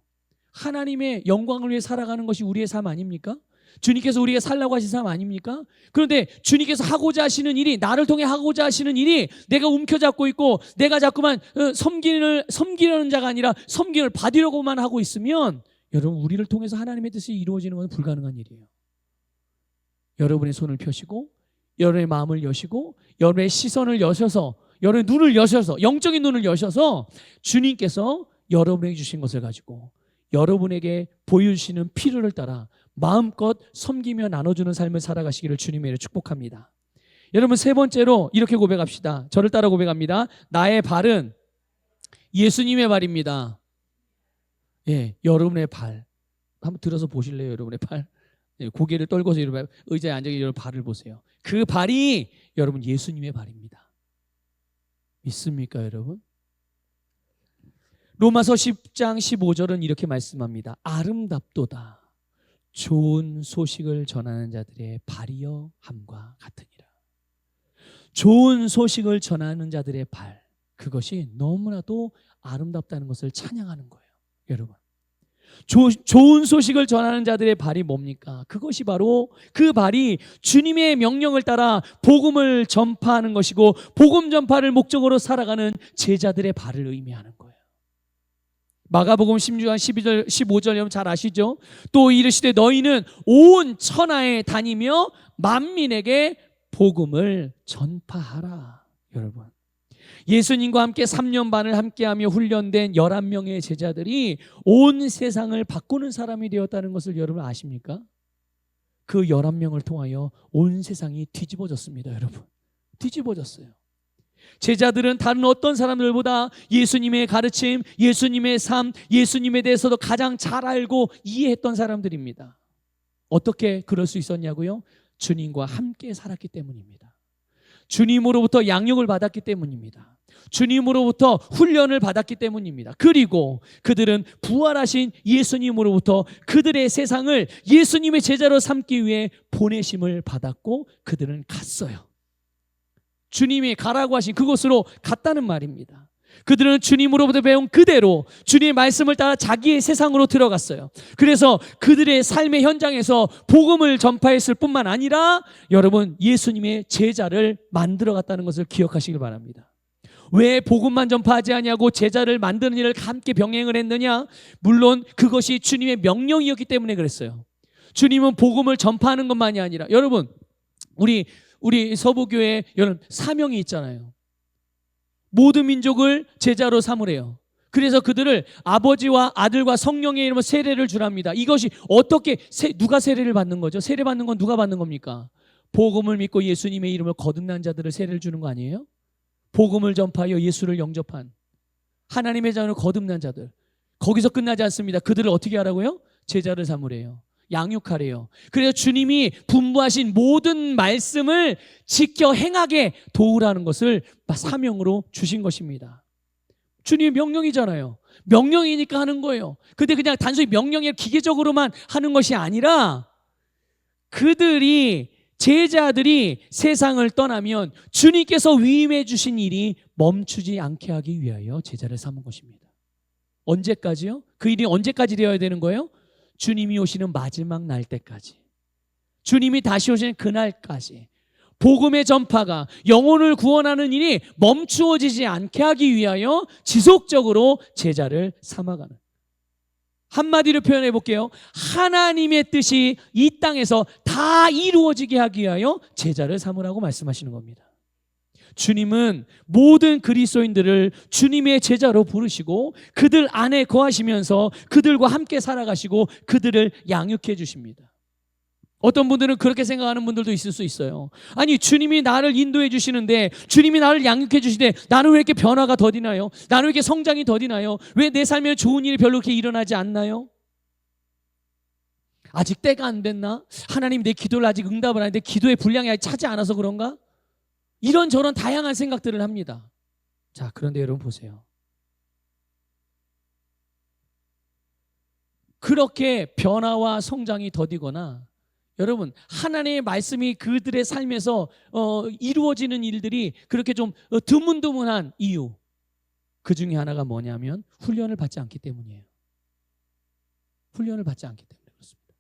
하나님의 영광을 위해 살아가는 것이 우리의 삶 아닙니까? 주님께서 우리에게 살라고 하신 삶 아닙니까? 그런데 주님께서 하고자 하시는 일이, 나를 통해 하고자 하시는 일이 내가 움켜잡고 있고 내가 자꾸만 섬기려는 자가 아니라 섬김을 받으려고만 하고 있으면 여러분, 우리를 통해서 하나님의 뜻이 이루어지는 것은 불가능한 일이에요. 여러분의 손을 펴시고 여러분의 마음을 여시고 여러분의 시선을 여셔서, 여러분의 눈을 여셔서, 영적인 눈을 여셔서 주님께서 여러분에게 주신 것을 가지고 여러분에게 보여주시는 필요를 따라 마음껏 섬기며 나눠주는 삶을 살아가시기를 주님의 이름으로 축복합니다. 여러분, 세 번째로 이렇게 고백합시다. 저를 따라 고백합니다. 나의 발은 예수님의 발입니다. 예, 여러분의 발 한번 들어서 보실래요? 여러분의 발, 예, 고개를 떨궈서 여러분 의자에 앉아 여러분 발을 보세요. 그 발이 여러분 예수님의 발입니다. 믿습니까, 여러분? 로마서 10장 15절은 이렇게 말씀합니다. 아름답도다 좋은 소식을 전하는 자들의 발이여 함과 같으니라. 좋은 소식을 전하는 자들의 발, 그것이 너무나도 아름답다는 것을 찬양하는 거예요. 여러분, 좋은 소식을 전하는 자들의 발이 뭡니까? 그것이 바로, 그 발이 주님의 명령을 따라 복음을 전파하는 것이고 복음 전파를 목적으로 살아가는 제자들의 발을 의미하는 거예요. 마가복음 16장 12절 15절 여러분 잘 아시죠? 또 이르시되 너희는 온 천하에 다니며 만민에게 복음을 전파하라. 여러분, 예수님과 함께 3년 반을 함께하며 훈련된 11명의 제자들이 온 세상을 바꾸는 사람이 되었다는 것을 여러분 아십니까? 그 11명을 통하여 온 세상이 뒤집어졌습니다. 여러분, 뒤집어졌어요. 제자들은 다른 어떤 사람들보다 예수님의 가르침, 예수님의 삶, 예수님에 대해서도 가장 잘 알고 이해했던 사람들입니다. 어떻게 그럴 수 있었냐고요? 주님과 함께 살았기 때문입니다. 주님으로부터 양육을 받았기 때문입니다. 주님으로부터 훈련을 받았기 때문입니다. 그리고 그들은 부활하신 예수님으로부터 그들의 세상을 예수님의 제자로 삼기 위해 보내심을 받았고 그들은 갔어요. 주님이 가라고 하신 그곳으로 갔다는 말입니다. 그들은 주님으로부터 배운 그대로 주님의 말씀을 따라 자기의 세상으로 들어갔어요. 그래서 그들의 삶의 현장에서 복음을 전파했을 뿐만 아니라 여러분, 예수님의 제자를 만들어 갔다는 것을 기억하시길 바랍니다. 왜 복음만 전파하지 아니하고 제자를 만드는 일을 함께 병행을 했느냐? 물론 그것이 주님의 명령이었기 때문에 그랬어요. 주님은 복음을 전파하는 것만이 아니라, 여러분, 우리 우리 서부교회 여러분 사명이 있잖아요. 모든 민족을 제자로 삼으래요. 그래서 그들을 아버지와 아들과 성령의 이름으로 세례를 주랍니다. 이것이 어떻게 누가 세례를 받는 거죠? 세례 받는 건 누가 받는 겁니까? 복음을 믿고 예수님의 이름을 거듭난 자들을 세례를 주는 거 아니에요? 복음을 전파하여 예수를 영접한 하나님의 자녀를 거듭난 자들. 거기서 끝나지 않습니다. 그들을 어떻게 하라고요? 제자를 삼으래요. 양육하래요. 그래서 주님이 분부하신 모든 말씀을 지켜 행하게 도우라는 것을 사명으로 주신 것입니다. 주님의 명령이잖아요. 명령이니까 하는 거예요. 근데 그냥 단순히 명령이 기계적으로만 하는 것이 아니라 그들이 제자들이 세상을 떠나면 주님께서 위임해 주신 일이 멈추지 않게 하기 위하여 제자를 삼은 것입니다. 언제까지요? 그 일이 언제까지 되어야 되는 거예요? 주님이 오시는 마지막 날 때까지. 주님이 다시 오시는 그날까지. 복음의 전파가 영혼을 구원하는 일이 멈추어지지 않게 하기 위하여 지속적으로 제자를 삼아가는. 한마디로 표현해 볼게요. 하나님의 뜻이 이 땅에서 다 이루어지게 하기 위하여 제자를 삼으라고 말씀하시는 겁니다. 주님은 모든 그리스도인들을 주님의 제자로 부르시고 그들 안에 거하시면서 그들과 함께 살아가시고 그들을 양육해 주십니다. 어떤 분들은 그렇게 생각하는 분들도 있을 수 있어요. 아니, 주님이 나를 인도해 주시는데, 주님이 나를 양육해 주시는데 나는 왜 이렇게 변화가 더디나요? 나는 왜 이렇게 성장이 더디나요? 왜 내 삶에 좋은 일이 별로 그렇게 일어나지 않나요? 아직 때가 안 됐나? 하나님 내 기도를 아직 응답을 안 했는데 기도의 분량이 아직 차지 않아서 그런가? 이런저런 다양한 생각들을 합니다. 자, 그런데 여러분 보세요. 그렇게 변화와 성장이 더디거나 여러분 하나님의 말씀이 그들의 삶에서 이루어지는 일들이 그렇게 좀 드문드문한 이유, 그 중에 하나가 뭐냐면 훈련을 받지 않기 때문이에요. 훈련을 받지 않기 때문에 그렇습니다.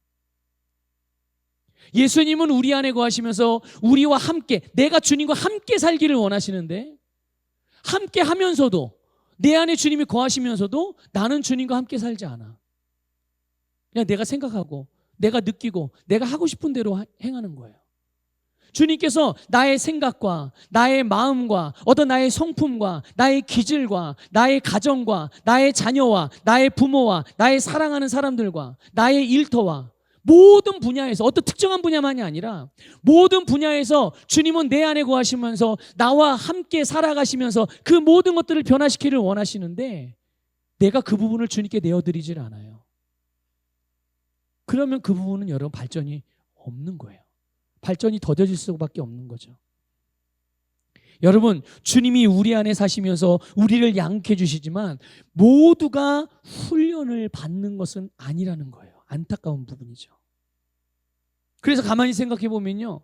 예수님은 우리 안에 거하시면서 우리와 함께, 내가 주님과 함께 살기를 원하시는데, 함께 하면서도 내 안에 주님이 거하시면서도 나는 주님과 함께 살지 않아. 그냥 내가 생각하고 내가 느끼고 내가 하고 싶은 대로 행하는 거예요. 주님께서 나의 생각과 나의 마음과 어떤 나의 성품과 나의 기질과 나의 가정과 나의 자녀와 나의 부모와 나의 사랑하는 사람들과 나의 일터와 모든 분야에서, 어떤 특정한 분야만이 아니라 모든 분야에서 주님은 내 안에 거하시면서 나와 함께 살아가시면서 그 모든 것들을 변화시키기를 원하시는데 내가 그 부분을 주님께 내어드리질 않아요. 그러면 그 부분은 여러분 발전이 없는 거예요. 발전이 더뎌질 수밖에 없는 거죠. 여러분, 주님이 우리 안에 사시면서 우리를 양육해 주시지만 모두가 훈련을 받는 것은 아니라는 거예요. 안타까운 부분이죠. 그래서 가만히 생각해 보면요,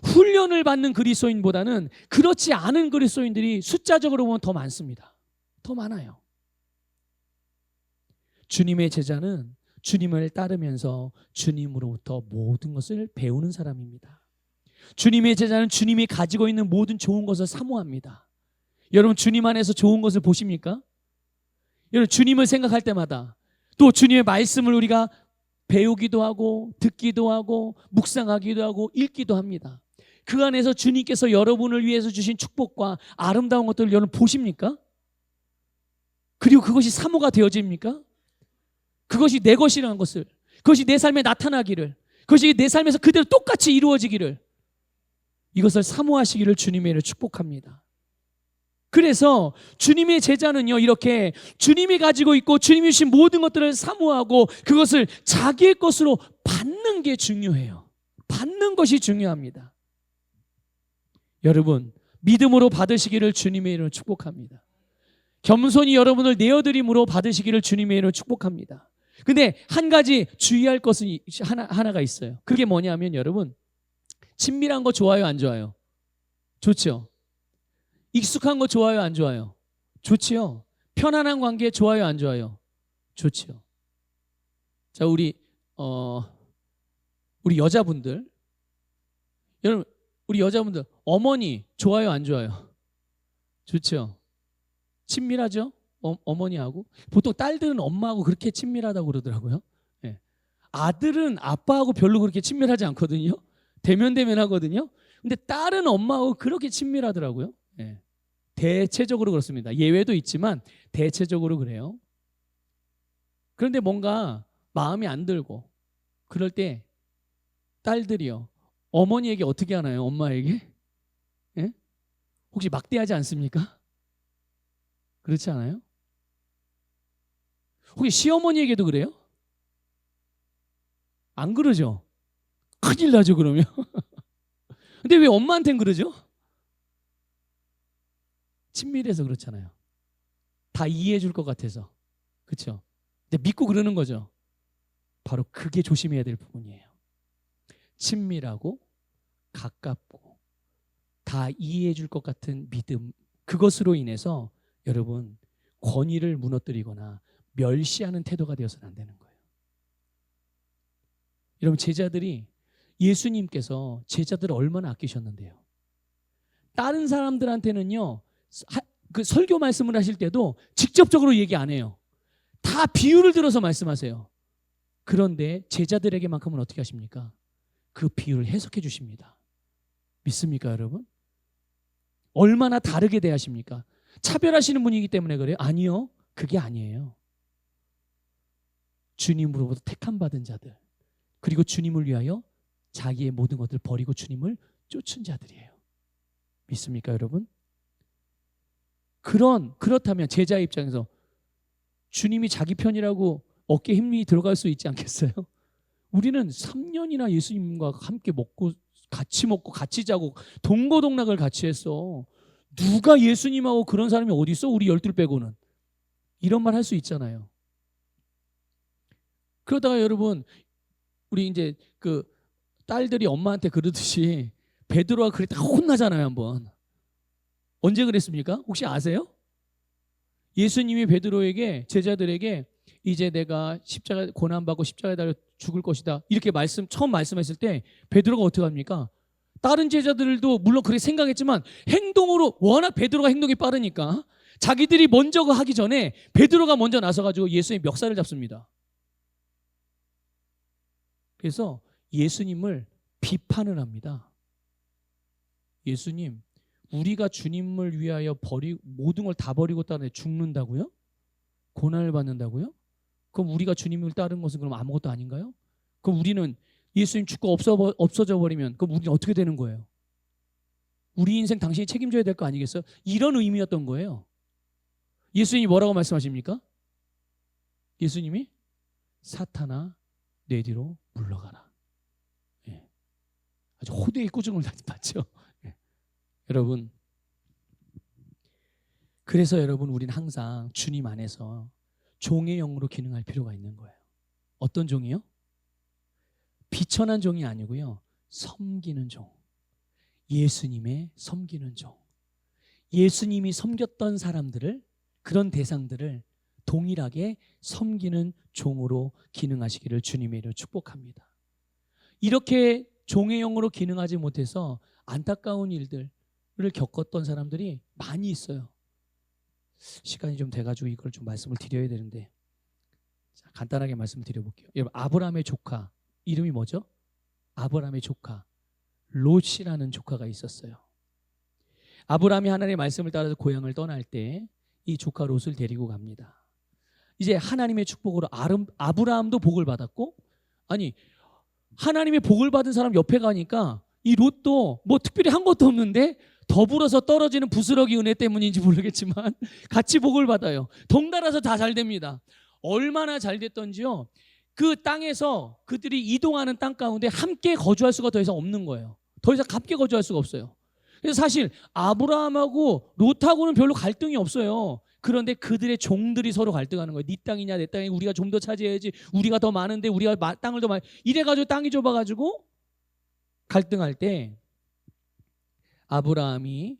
훈련을 받는 그리스도인보다는 그렇지 않은 그리스도인들이 숫자적으로 보면 더 많습니다. 더 많아요. 주님의 제자는 주님을 따르면서 주님으로부터 모든 것을 배우는 사람입니다. 주님의 제자는 주님이 가지고 있는 모든 좋은 것을 사모합니다. 여러분, 주님 안에서 좋은 것을 보십니까? 여러분, 주님을 생각할 때마다 또 주님의 말씀을 우리가 배우기도 하고 듣기도 하고 묵상하기도 하고 읽기도 합니다. 그 안에서 주님께서 여러분을 위해서 주신 축복과 아름다운 것들을 여러분 보십니까? 그리고 그것이 사모가 되어집니까? 그것이 내 것이라는 것을, 그것이 내 삶에 나타나기를, 그것이 내 삶에서 그대로 똑같이 이루어지기를, 이것을 사모하시기를 주님의 이름으로 축복합니다. 그래서 주님의 제자는요, 이렇게 주님이 가지고 있고 주님이 주신 모든 것들을 사모하고 그것을 자기의 것으로 받는 게 중요해요. 받는 것이 중요합니다. 여러분, 믿음으로 받으시기를 주님의 이름으로 축복합니다. 겸손히 여러분을 내어드림으로 받으시기를 주님의 이름으로 축복합니다. 근데 한 가지 주의할 것은 하나가 있어요. 그게 뭐냐면 여러분, 친밀한 거 좋아요, 안 좋아요? 좋죠. 익숙한 거 좋아요, 안 좋아요? 좋지요. 편안한 관계 좋아요, 안 좋아요? 좋지요. 자, 우리 여자분들, 여러분, 우리 여자분들 어머니 좋아요, 안 좋아요? 좋죠. 친밀하죠? 어머니하고. 보통 딸들은 엄마하고 그렇게 친밀하다고 그러더라고요. 네. 아들은 아빠하고 별로 그렇게 친밀하지 않거든요. 대면대면 하거든요. 근데 딸은 엄마하고 그렇게 친밀하더라고요. 예. 대체적으로 그렇습니다. 예외도 있지만 대체적으로 그래요. 그런데 뭔가 마음이 안 들고 그럴 때 딸들이요. 어머니에게 어떻게 하나요? 엄마에게? 예? 혹시 막대하지 않습니까? 그렇지 않아요? 혹시 시어머니에게도 그래요? 안 그러죠? 큰일 나죠, 그러면. 근데 왜 엄마한테는 그러죠? 친밀해서 그렇잖아요. 다 이해해 줄 것 같아서. 그렇죠? 근데 믿고 그러는 거죠. 바로 그게 조심해야 될 부분이에요. 친밀하고 가깝고 다 이해해 줄 것 같은 믿음, 그것으로 인해서 여러분 권위를 무너뜨리거나 멸시하는 태도가 되어서는 안 되는 거예요. 여러분 제자들이 예수님께서 제자들을 얼마나 아끼셨는데요. 다른 사람들한테는요, 그 설교 말씀을 하실 때도 직접적으로 얘기 안 해요. 다 비유를 들어서 말씀하세요. 그런데 제자들에게만큼은 어떻게 하십니까? 그 비유를 해석해 주십니다. 믿습니까, 여러분? 얼마나 다르게 대하십니까? 차별하시는 분이기 때문에 그래요? 아니요. 그게 아니에요. 주님으로부터 택함 받은 자들, 그리고 주님을 위하여 자기의 모든 것을 버리고 주님을 쫓은 자들이에요. 믿습니까, 여러분? 그렇다면 제자 입장에서 주님이 자기 편이라고 어깨에 힘이 들어갈 수 있지 않겠어요? 우리는 3년이나 예수님과 함께 먹고 같이 자고 동거동락을 같이 했어. 누가 예수님하고 그런 사람이 어디 있어? 우리 12 빼고는. 이런 말 할 수 있잖아요. 그러다가 여러분 우리 이제 그 딸들이 엄마한테 그러듯이 베드로가 그랬다가 혼나잖아요, 한번. 언제 그랬습니까? 혹시 아세요? 예수님이 베드로에게, 제자들에게 이제 내가 십자가 고난받고 십자가에 달려 죽을 것이다, 이렇게 처음 말씀했을 때 베드로가 어떻게 합니까? 다른 제자들도 물론 그렇게 생각했지만 행동으로, 워낙 베드로가 행동이 빠르니까 자기들이 먼저 하기 전에 베드로가 먼저 나서가지고 예수의 멱살을 잡습니다. 그래서 예수님을 비판을 합니다. 예수님, 우리가 주님을 위하여 모든 걸 다 버리고 따르는데 죽는다고요? 고난을 받는다고요? 그럼 우리가 주님을 따르는 것은 그럼 아무것도 아닌가요? 그럼 우리는 예수님 죽고 없어져 버리면 그럼 우리는 어떻게 되는 거예요? 우리 인생 당신이 책임져야 될 거 아니겠어요? 이런 의미였던 거예요. 예수님이 뭐라고 말씀하십니까? 예수님이 사탄아 내 뒤로 물러가라. 예. 아주 호되의 꾸중을 받죠. 예. 여러분, 그래서 여러분 우리는 항상 주님 안에서 종의 영으로 기능할 필요가 있는 거예요. 어떤 종이요? 비천한 종이 아니고요, 섬기는 종. 예수님의 섬기는 종. 예수님이 섬겼던 사람들을, 그런 대상들을 동일하게 섬기는 종으로 기능하시기를 주님의 이름으로 축복합니다. 이렇게 종의 영으로 기능하지 못해서 안타까운 일들을 겪었던 사람들이 많이 있어요. 시간이 좀 돼가지고 이걸 좀 말씀을 드려야 되는데, 자, 간단하게 말씀을 드려볼게요. 여러분, 아브라함의 조카 이름이 뭐죠? 아브라함의 조카 롯이라는 조카가 있었어요. 아브라함이 하나님의 말씀을 따라서 고향을 떠날 때 이 조카 롯을 데리고 갑니다. 이제 하나님의 축복으로 아브라함도 복을 받았고, 아니 하나님의 복을 받은 사람 옆에 가니까 이 롯도 뭐 특별히 한 것도 없는데 더불어서 떨어지는 부스러기 은혜 때문인지 모르겠지만 같이 복을 받아요. 덩달아서 다 잘 됩니다. 얼마나 잘 됐던지요, 그 땅에서 그들이 이동하는 땅 가운데 함께 거주할 수가 더 이상 없는 거예요. 더 이상 함께 거주할 수가 없어요. 그래서 사실 아브라함하고 롯하고는 별로 갈등이 없어요. 그런데 그들의 종들이 서로 갈등하는 거예요. 네 땅이냐 내 땅이냐, 우리가 좀 더 차지해야지, 우리가 더 많은데 우리가 땅을 더 많이, 이래가지고 땅이 좁아가지고 갈등할 때 아브라함이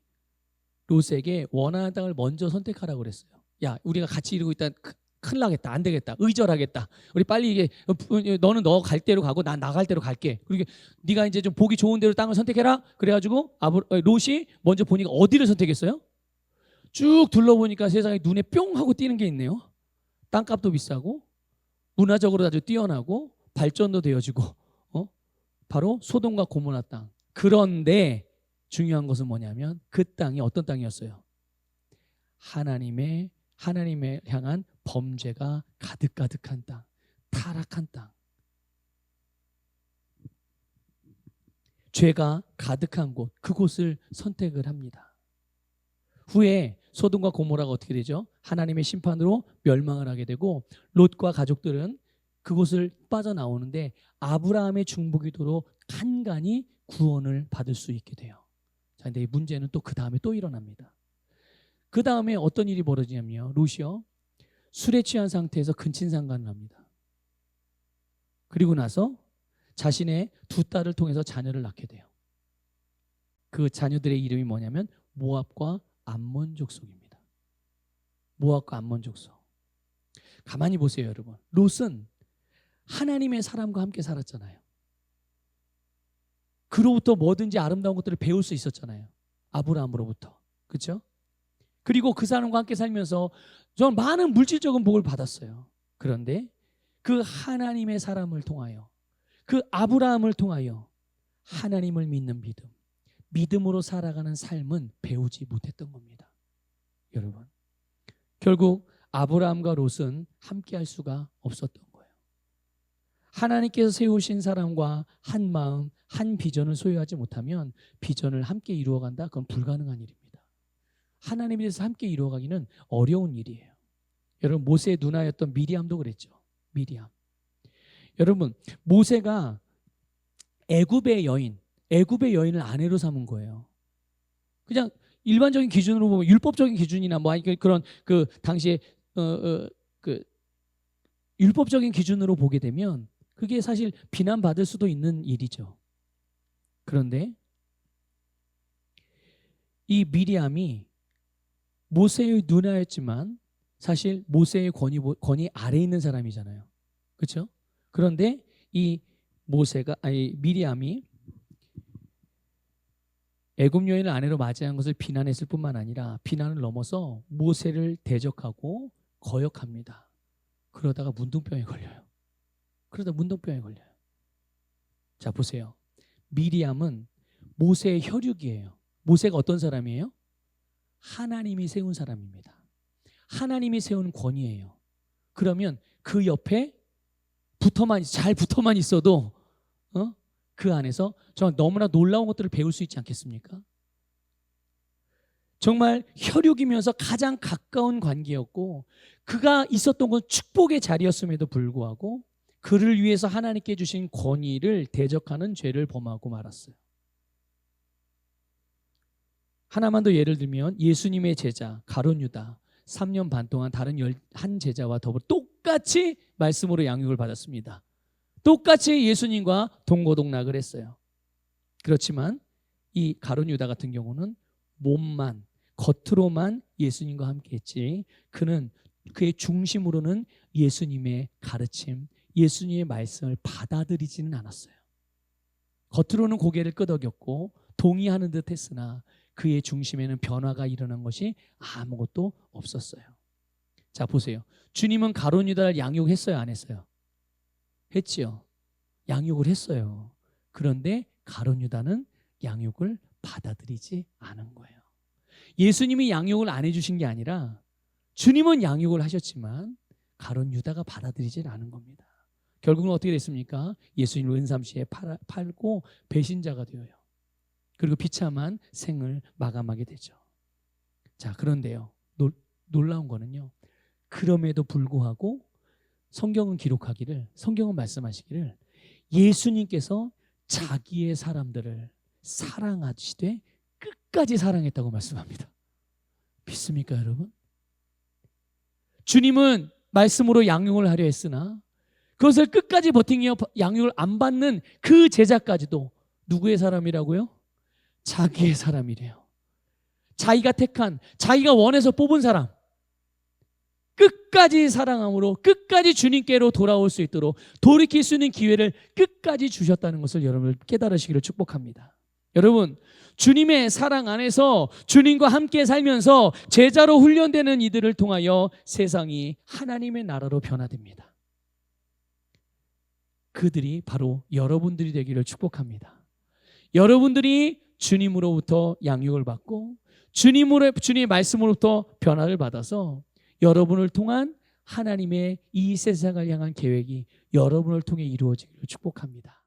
롯에게 원하는 땅을 먼저 선택하라고 그랬어요. 야, 우리가 같이 이러고 있다 큰일 나겠다, 안 되겠다, 의절하겠다, 우리 빨리 이게 너는 너 갈 대로 가고 난 나갈 대로 갈게, 그리고 네가 이제 좀 보기 좋은 대로 땅을 선택해라. 그래가지고 롯이 먼저 보니까 어디를 선택했어요? 쭉 둘러보니까 세상에 눈에 뿅 하고 띄는 게 있네요. 땅값도 비싸고 문화적으로 아주 뛰어나고 발전도 되어지고 바로 소돔과 고모라 땅. 그런데 중요한 것은 뭐냐면 그 땅이 어떤 땅이었어요? 하나님의 향한 범죄가 가득가득한 땅, 타락한 땅, 죄가 가득한 곳, 그곳을 선택을 합니다. 후에 소돔과 고모라가 어떻게 되죠? 하나님의 심판으로 멸망을 하게 되고 롯과 가족들은 그곳을 빠져나오는데 아브라함의 중보기도로 간간히 구원을 받을 수 있게 돼요. 자, 근데 이 문제는 또 그 다음에 또 일어납니다. 그 다음에 어떤 일이 벌어지냐면요. 롯이요, 술에 취한 상태에서 근친상간을 합니다. 그리고 나서 자신의 두 딸을 통해서 자녀를 낳게 돼요. 그 자녀들의 이름이 뭐냐면 모압과 암몬 족속입니다. 모압과 암몬 족속. 가만히 보세요, 여러분. 롯은 하나님의 사람과 함께 살았잖아요. 그로부터 뭐든지 아름다운 것들을 배울 수 있었잖아요. 아브라함으로부터. 그렇죠? 그리고 그 사람과 함께 살면서 전 많은 물질적인 복을 받았어요. 그런데 그 하나님의 사람을 통하여, 그 아브라함을 통하여 하나님을 믿는 믿음으로 살아가는 삶은 배우지 못했던 겁니다. 여러분, 결국 아브라함과 롯은 함께 할 수가 없었던 거예요. 하나님께서 세우신 사람과 한 마음, 한 비전을 소유하지 못하면 비전을 함께 이루어간다? 그건 불가능한 일입니다. 하나님에 대해서 함께 이루어가기는 어려운 일이에요. 여러분, 모세의 누나였던 미리암도 그랬죠. 미리암. 여러분, 모세가 애굽의 여인을 아내로 삼은 거예요. 그냥 일반적인 기준으로 보면 율법적인 기준이나 뭐 그런 그 당시에 그 율법적인 기준으로 보게 되면 그게 사실 비난받을 수도 있는 일이죠. 그런데 이 미리암이 모세의 누나였지만 사실 모세의 권위 아래에 있는 사람이잖아요. 그렇죠? 그런데 이 미리암이 애굽 여인을 아내로 맞이한 것을 비난했을 뿐만 아니라 비난을 넘어서 모세를 대적하고 거역합니다. 그러다가 문둥병에 걸려요. 자, 보세요. 미리암은 모세의 혈육이에요. 모세가 어떤 사람이에요? 하나님이 세운 사람입니다. 하나님이 세운 권위예요. 그러면 그 옆에 잘 붙어만 있어도 그 안에서 정말 너무나 놀라운 것들을 배울 수 있지 않겠습니까? 정말 혈육이면서 가장 가까운 관계였고 그가 있었던 건 축복의 자리였음에도 불구하고 그를 위해서 하나님께 주신 권위를 대적하는 죄를 범하고 말았어요. 하나만 더 예를 들면 예수님의 제자 가룟 유다 3년 반 동안 다른 한 제자와 더불어 똑같이 말씀으로 양육을 받았습니다. 똑같이 예수님과 동고동락을 했어요. 그렇지만 이 가룟 유다 같은 경우는 몸만, 겉으로만 예수님과 함께 했지 그의 중심으로는 예수님의 가르침, 예수님의 말씀을 받아들이지는 않았어요. 겉으로는 고개를 끄덕였고 동의하는 듯 했으나 그의 중심에는 변화가 일어난 것이 아무것도 없었어요. 자, 보세요. 주님은 가룟 유다를 양육했어요, 안 했어요? 했지요. 양육을 했어요. 그런데 가룟 유다는 양육을 받아들이지 않은 거예요. 예수님이 양육을 안 해주신 게 아니라 주님은 양육을 하셨지만 가룟 유다가 받아들이지 않은 겁니다. 결국은 어떻게 됐습니까? 예수님을 은삼시에 팔고 배신자가 되어요. 그리고 비참한 생을 마감하게 되죠. 자, 그런데요, 놀라운 거는요, 그럼에도 불구하고 성경은 말씀하시기를 예수님께서 자기의 사람들을 사랑하시되 끝까지 사랑했다고 말씀합니다. 믿습니까, 여러분? 주님은 말씀으로 양육을 하려 했으나 그것을 끝까지 버티며 양육을 안 받는 그 제자까지도 누구의 사람이라고요? 자기의 사람이래요. 자기가 택한, 자기가 원해서 뽑은 사람 끝까지 사랑함으로 끝까지 주님께로 돌아올 수 있도록 돌이킬 수 있는 기회를 끝까지 주셨다는 것을 여러분을 깨달으시기를 축복합니다. 여러분, 주님의 사랑 안에서 주님과 함께 살면서 제자로 훈련되는 이들을 통하여 세상이 하나님의 나라로 변화됩니다. 그들이 바로 여러분들이 되기를 축복합니다. 여러분들이 주님으로부터 양육을 받고 주님의 말씀으로부터 변화를 받아서 여러분을 통한 하나님의 이 세상을 향한 계획이 여러분을 통해 이루어지기를 축복합니다.